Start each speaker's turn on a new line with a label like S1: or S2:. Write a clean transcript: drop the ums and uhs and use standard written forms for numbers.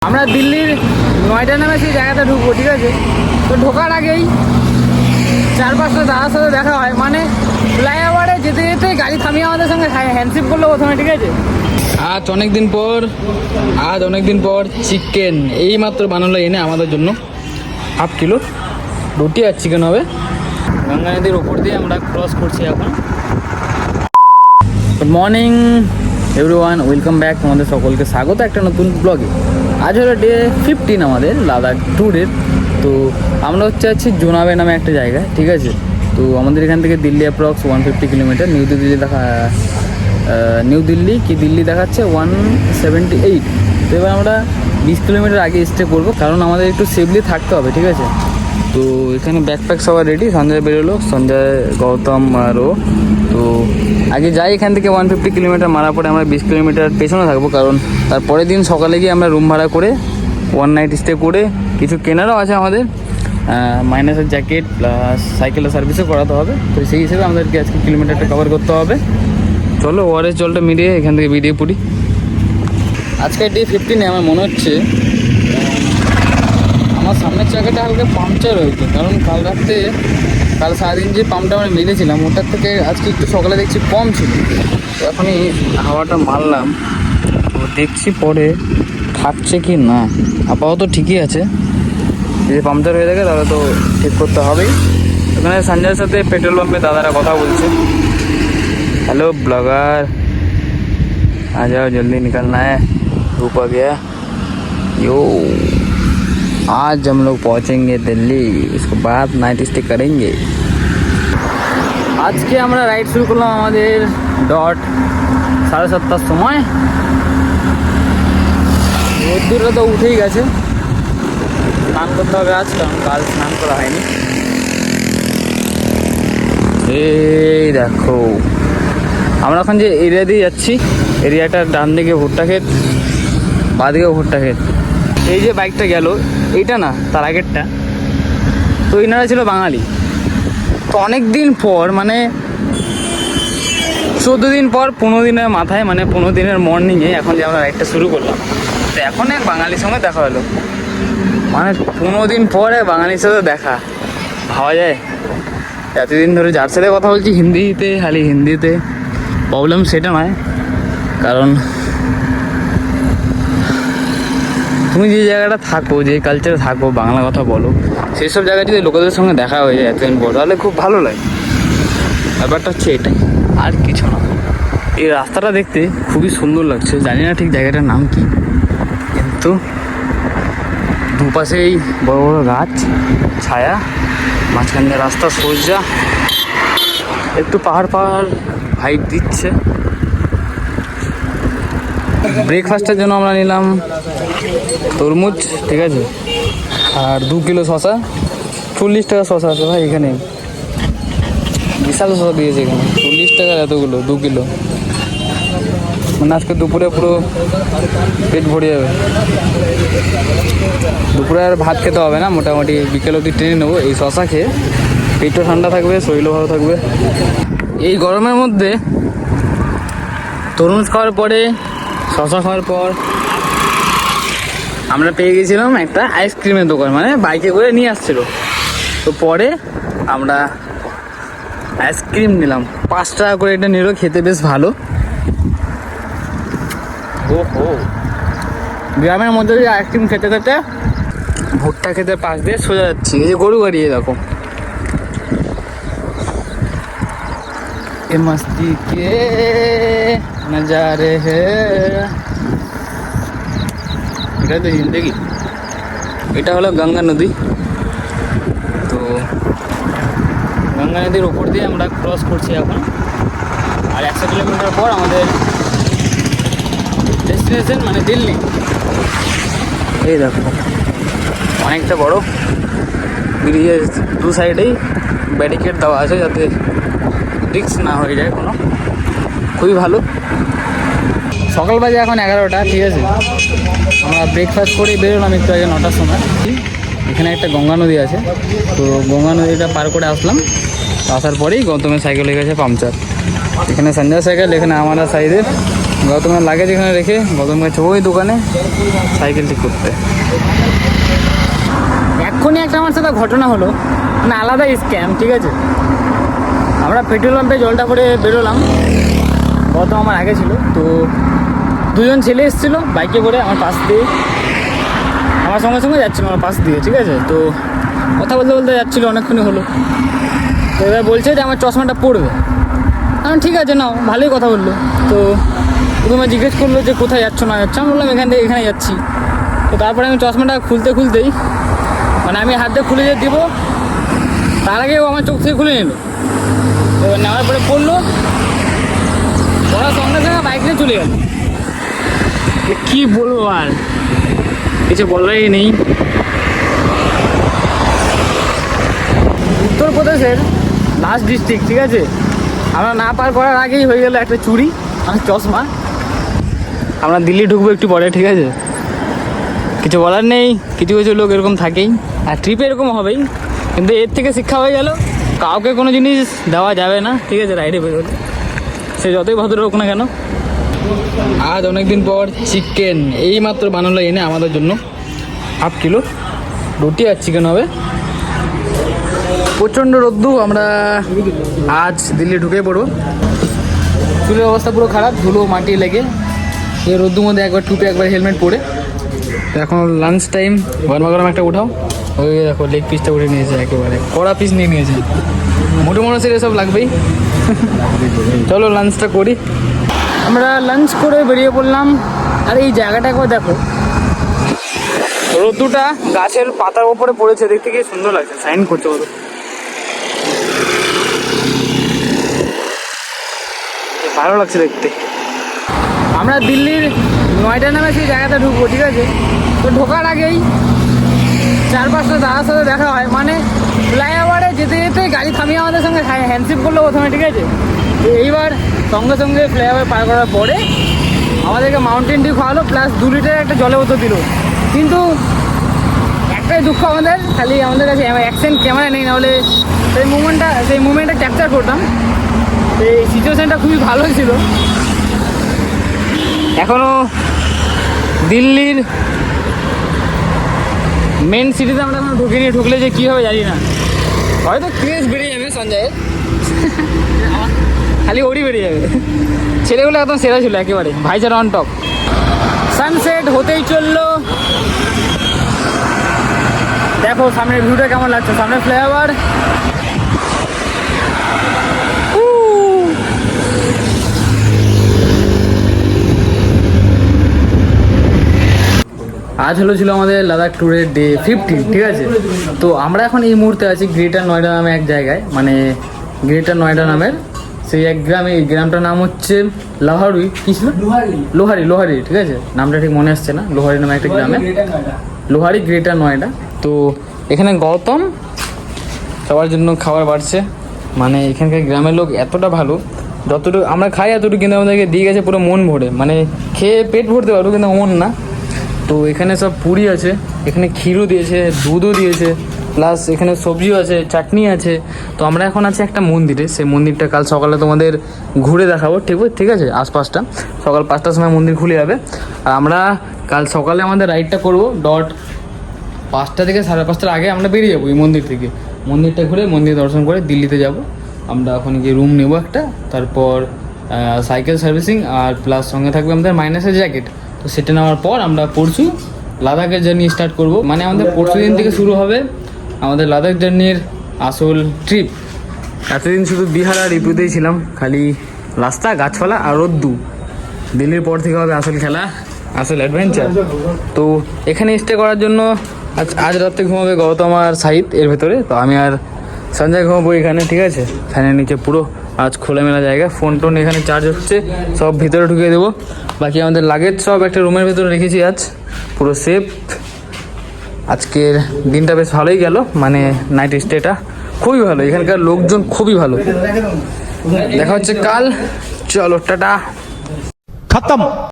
S1: আমরা দিল্লির নয়টা নামে সেই জায়গাটা ঢুকবো, ঠিক আছে? তো ঢোকার আগেই 4-5টা দাদার সাথে দেখা হয়, মানে ফ্লাইওভারে যেতে যেতে গাড়ি থামিয়ে আমাদের সঙ্গে হ্যান্ডশিপ করলো প্রথমে, ঠিক আছে? আজ অনেক দিন পর চিকেন এই মাত্র বানালো এনে আমাদের জন্য 1/2 কিলো রুটি আর চিকেন হবে। গঙ্গা নদীর ওপর দিয়ে আমরা ক্রস করছি এখন। Good morning everyone, welcome back. তোমাদের সকলকে স্বাগত একটা নতুন ব্লগে। আজ হলো ডে 15 আমাদের লাদাখ ট্যুরের। তো আমরা আছি জোনাবে নামে একটা জায়গায়, ঠিক আছে? তো আমাদের এখান থেকে Delhi approx 150 kilometre. New Delhi Delhi দেখাচ্ছে 178। তো এবার আমরা 20 কিলোমিটার আগে স্টে করবো, কারণ আমাদের একটু সেফলি থাকতে হবে, ঠিক আছে? তো এখানে ব্যাকপ্যাক সবার রেডি। সঞ্জয় বেরোলো, সঞ্জয়, গৌতম আরও। তো আগে যাই এখান থেকে 150 কিলোমিটার মারা পরে আমরা 20 কিলোমিটার পেছনে থাকবো, কারণ তারপরের দিন সকালে গিয়ে আমরা রুম ভাড়া করে 1 নাইট স্টে করে কিছু কেনারও আছে আমাদের, মাইনাসের জ্যাকেট প্লাস সাইকেলের সার্ভিসও করাতে হবে। তো সেই হিসেবে আমাদেরকে আজকে কিলোমিটারটা কভার করতে হবে। চলো ওয়ারের জলটা মিলিয়ে এখান থেকে বেরিয়ে পড়ি। আজকে ডে 15 আমার মনে হচ্ছে আমার সামনের চাকাটা হালকা পাংচার হয়েছে, কারণ কাল সারাদিন যে পাম্পটা আমরা মেরেছিলাম ওটার থেকে আজকে একটু সকালে দেখছি কম ছিল। তো এখনই হাওয়াটা মারলাম, তো দেখছি পরে থাকছে কি না। আপাতত ঠিকই আছে, যদি পাংচার হয়ে থাকে তাহলে তো ঠিক করতে হবেই। ওখানে সঞ্জয়ের সাথে পেট্রোল পাম্পে দাদারা কথা বলছে। हेलो ब्लॉगर, आ जाओ, जल्दी निकलना है, धूप आ गया। यो आज हम लोग पहुँचेंगे दिल्ली, इसके बाद नाइट स्टे करेंगे। আজকে আমরা রাইড শুরু করলাম আমাদের 7:30টার সময়। রোদ্দুরটা তো উঠেই গেছে, স্নান করতে হবে আজ, কারণ কাল স্নান করা হয়নি। এই দেখো আমরা এখন যে এরিয়া দিয়ে যাচ্ছি, এরিয়াটার ডান দিকে ভুট্টা ক্ষেত, বাঁ দিকে ভুট্টা ক্ষেত। এই যে বাইকটা গেল এইটা না, তার আগেরটা, তো এনারা ছিল বাঙালি। তো অনেক দিন পর, মানে 14 দিন পর, 15 দিনের মাথায়, মানে 15 দিনের মর্নিংয়ে এখন যে আমরা রাইডটা শুরু করলাম, তো এখন এক বাঙালির সঙ্গে দেখা হলো। মানে 15 দিন পর এক বাঙালির সাথে দেখা, ভাবা যায়? এতদিন ধরে যার সাথে কথা বলছি হিন্দিতে। প্রবলেম সেটা নয়, কারণ তুমি যে জায়গাটা থাকো, যে কালচারে থাকো, বাংলা কথা বলো, সেই সব জায়গায় যদি লোকেদের সঙ্গে দেখা হয়ে যায় এতদিন পর, তাহলে খুব ভালো লাগে। ব্যাপারটা হচ্ছে এটাই, আর কিছু না। এই রাস্তাটা দেখতে খুবই সুন্দর লাগছে, জানি না ঠিক জায়গাটার নাম কি, কিন্তু দুপাশেই বড় বড় গাছ, ছায়া, মাঝখান দিয়ে রাস্তা সোজা, একটু পাহাড় ভাইব দিচ্ছে। ব্রেকফাস্টের জন্য আমরা নিলাম তরমুজ, ঠিক আছে, আর 2 কিলো শশা। 40 টাকা শশা আছে ভাই এখানে, বিশাল শশা দিয়েছে এখানে, 40 টাকার এতগুলো 2 কিলো। মানে আজকে দুপুরে পুরো পেট ভরে যাবে। দুপুরে আর ভাত খেতে হবে না, মোটামুটি বিকেল অবধি ট্রেনে নেবো। এই শশা খেয়ে পেটও ঠান্ডা থাকবে, শরীরও ভালো থাকবে। এই গরমের মধ্যে তরমুজ খাওয়ার পরে, শশা খাওয়ার পর আমরা পেয়ে গেছিলাম একটা আইসক্রিমের দোকান, মানে বাইকে করে নিয়ে আসছিল। তো পরে আমরা আইসক্রিম নিলাম, 5 টাকা করে এটা নিল, খেতে বেশ ভালো। ওহো, গ্রামের মধ্যে দিয়ে আইসক্রিম খেতে খেতে ভুট্টা খেতে পাশ দিয়ে সোজা যাচ্ছি। এই যে গরু গাড়ি, দেখো এ মস্তি কে নজারে হে। এটা তো জিন্দেগি। এটা হলো গঙ্গা নদী। তো গঙ্গা নদীর ওপর দিয়ে আমরা ক্রস করছি এখন, আর 100 কিলোমিটার পর আমাদের ডেস্টিনেশন, মানে দিল্লি। এই দেখো অনেকটা বড় ব্রিজের 2 সাইডেই ব্যারিকেড দেওয়া আছে, যাতে রিস্ক না হয়ে যায় কোনো। খুবই ভালো। সকাল বাজে এখন 11টা, ঠিক আছে? আমরা ব্রেকফাস্ট করেই বেরোলাম একটু আগে 9টার সময়। এখানে একটা গঙ্গা নদী আছে, তো গঙ্গা নদীটা পার করে আসলাম। আসার পরেই গৌতমের সাইকেল হয়ে গেছে পাংচার। এখানে সঞ্জয় সাইকেল, এখানে আমার সাইডের গৌতমের লাগেজ এখানে রেখে গৌতম গেছে ওই দোকানে সাইকেল ঠিক করতে। এক্ষুনি একটা আমার সাথে ঘটনা হলো, মানে আলাদা স্ক্যাম, ঠিক আছে। আমরা পেট্রোল পাম্পে জলটা করে বেরোলাম, গৌতম আমার আগে ছিল। তো দুজন ছেলে এসেছিলো বাইকে করে আমার পাশ দিয়ে, আমার সঙ্গে সঙ্গে যাচ্ছিলো আমার পাশ দিয়ে, ঠিক আছে। তো কথা বলতে বলতে যাচ্ছিলো, অনেকক্ষণই হলো। তো এবার বলছে যে আমার চশমাটা পড়বে। আমি ঠিক আছে নাও, ভালোই কথা বললো। তো প্রথমে জিজ্ঞেস করলো যে কোথায় যাচ্ছ না যাচ্ছ, আমি বললাম এখান থেকে এখানে যাচ্ছি। তো তারপরে আমি চশমাটা খুলতেই মানে আমি হাত দিয়ে খুলে যে দিব, তার আগে ও আমার চোখ থেকে খুলে নিল। এবার নেওয়ার পরে পড়লো, পড়ার সঙ্গে সঙ্গে বাইক নিয়ে চলে গেল। কী বলবো আর, কিছু বলারই নেই। উত্তরপ্রদেশের লাস্ট ডিস্ট্রিক্ট, ঠিক আছে। আমরা না পার করার আগেই হয়ে গেল একটা চুরি আর চশমা। আমরা দিল্লি ঢুকবো একটু পরে, ঠিক আছে। কিছু বলার নেই, কিছু কিছু লোক এরকম থাকেই, আর ট্রিপে এরকম হবেই। কিন্তু এর থেকে শিক্ষা হয়ে গেল কাউকে কোনো জিনিস দেওয়া যাবে না, ঠিক আছে, রাইডে বেরোলে, সে যতই ভদ্র হোক না কেন। আজ অনেকদিন পর চিকেন এই মাত্র বানালো এনে আমাদের জন্য, 1/2 কিলো রুটি আর চিকেন হবে। প্রচণ্ড রোদ্দু, আমরা আজ দিল্লি ঢুকে পড়বো। চুলের অবস্থা পুরো খারাপ, ধুলো মাটি লেগে এই রোদ্দুর মধ্যে একবার টুপে একবার হেলমেট পরে। তো এখন লাঞ্চ টাইম, গরমা গরম একটা উঠাও। ওই দেখো লেগ পিসটা উঠে নিয়েছে, একেবারে কড়া পিস নিয়ে নিয়েছে। মোটো মানুষের এসব লাগবেই। চলো লাঞ্চটা করি। আমরা লাঞ্চ করে বেরিয়ে পড়লাম। আর এই জায়গাটা একবার দেখো, রোদ্দুটা গাছের পাতার উপরে পড়েছে, দেখতে কি সুন্দর লাগছে, সাইন করছে বলো, ভালো লাগছে দেখতে। আমরা দিল্লির নয়ডা নামে সেই জায়গাটা ঢুকবো, ঠিক আছে। তো ঢোকার আগেই 4-5টা দাদার সাথে দেখা হয়, মানে ফ্লাইওভারে যেতে যেতে গাড়ি থামিয়ে আমাদের সঙ্গে হ্যান্ডশিপ করলো প্রথমে, ঠিক আছে। তো এইবার সঙ্গে সঙ্গে ফ্লাইওভার পার করার পরে আমাদেরকে মাউন্টেন ডিউ খাওয়ালো, প্লাস 2 লিটার একটা জলের বোতল দিল। কিন্তু একটাই দুঃখ আমাদের, খালি আমাদের কাছে অ্যাকশন ক্যামেরা নেই, নাহলে সেই মুভমেন্টটা ক্যাপচার করতাম। এই সিচুয়েশানটা খুবই ভালো ছিল। এখনও দিল্লির মেন সিটিতে আমরা এখন ঢুকিনি, ঢুকলে যে কী হবে জানি না, হয়তো ক্রেজ বেরিয়ে যাবে সঞ্জয়ের, খালি ওরই বেরিয়ে যাবে। ছেলেগুলো একদম সেরা ছিল একেবারে, ভাইজার অন টপ। সানসেট হতেই চললো, দেখো সামনের ভিউটা কেমন লাগছে, সামনে ফ্লাইওভার। আজ ছিল আমাদের লাদাখ ট্যুরের ডে 15, ঠিক আছে। তো আমরা এখন এই মুহূর্তে আছি গ্রেটার নয়ডা নামে এক জায়গায়, মানে গ্রেটার নয়ডা নামের সেই এক গ্রামে। এই গ্রামটার নাম হচ্ছে লোহারি, কি ছিল, লোহারি, ঠিক আছে, নামটা ঠিক মনে আসছে না। লোহারি নামে একটা গ্রামে, লোহারি গ্রেটার নয়ডা। তো এখানে গৌতম সবার জন্য খাবার বাড়ছে, মানে এখানকার গ্রামের লোক এতটা ভালো, যতটুকু আমরা খাই এতটুকু কিন্তু আমাদেরকে দিয়ে গেছে পুরো মন ভরে, মানে খেয়ে পেট ভরতে পারবো কিন্তু মন না। তো এখানে সব পুরি আছে, এখানে ক্ষীরও দিয়েছে, দুধও দিয়েছে, প্লাস এখানে সবজিও আছে, চাটনি আছে। তো আমরা এখন আছি একটা মন্দিরে, সেই মন্দিরটা কাল সকালে তোমাদের ঘুরে দেখাবো, ঠিক আছে। আশপাশটা সকাল 5টার সময় মন্দির খুলে যাবে। আর আমরা কাল সকালে আমাদের রাইডটা করবো, 5টা থেকে 5:30টার আগে আমরা বেরিয়ে যাবো এই মন্দির থেকে। মন্দিরটা ঘুরে মন্দির দর্শন করে দিল্লিতে যাব। আমরা ওখানে গিয়ে রুম নেবো একটা, তারপর সাইকেল সার্ভিসিং, আর প্লাস সঙ্গে থাকবে আমাদের মাইনাসের জ্যাকেট। তো সেটা নেওয়ার পর আমরা পরশু লাদাখের জার্নি স্টার্ট করব। মানে আমাদের পরশু দিন থেকে শুরু হবে আমাদের লাদাখ জার্নির আসল ট্রিপ। এতদিন শুধু বিহার আর ইপুতেই ছিলাম, খালি রাস্তা, গাছপালা আর রোদ্দু। দিল্লির পর থেকে হবে আসল খেলা, আসল অ্যাডভেঞ্চার। তো এখানে স্টে করার জন্য আজ রাত্রে ঘুমাবে গৌতম আর সাহিদ এর ভেতরে। তো আমি আর সঞ্জয় ঘুমাবো এখানে, ঠিক আছে, ফ্যানের নিচে। পুরো আজ খোলামেলা জায়গা, ফোন টোন এখানে চার্জ হচ্ছে, সব ভিতরে ঢুকিয়ে দেবো। বাকি আমাদের লাগেজ সব একটা রুমের ভেতরে রেখেছি, আজ পুরো সেফ। আজকের দিনটা বেশ ভালোই গেল, মানে নাইট স্টেটা খুবই ভালো, এখানকার লোকজন খুবই ভালো। দেখা হচ্ছে কাল, চলো টাটা, খতম।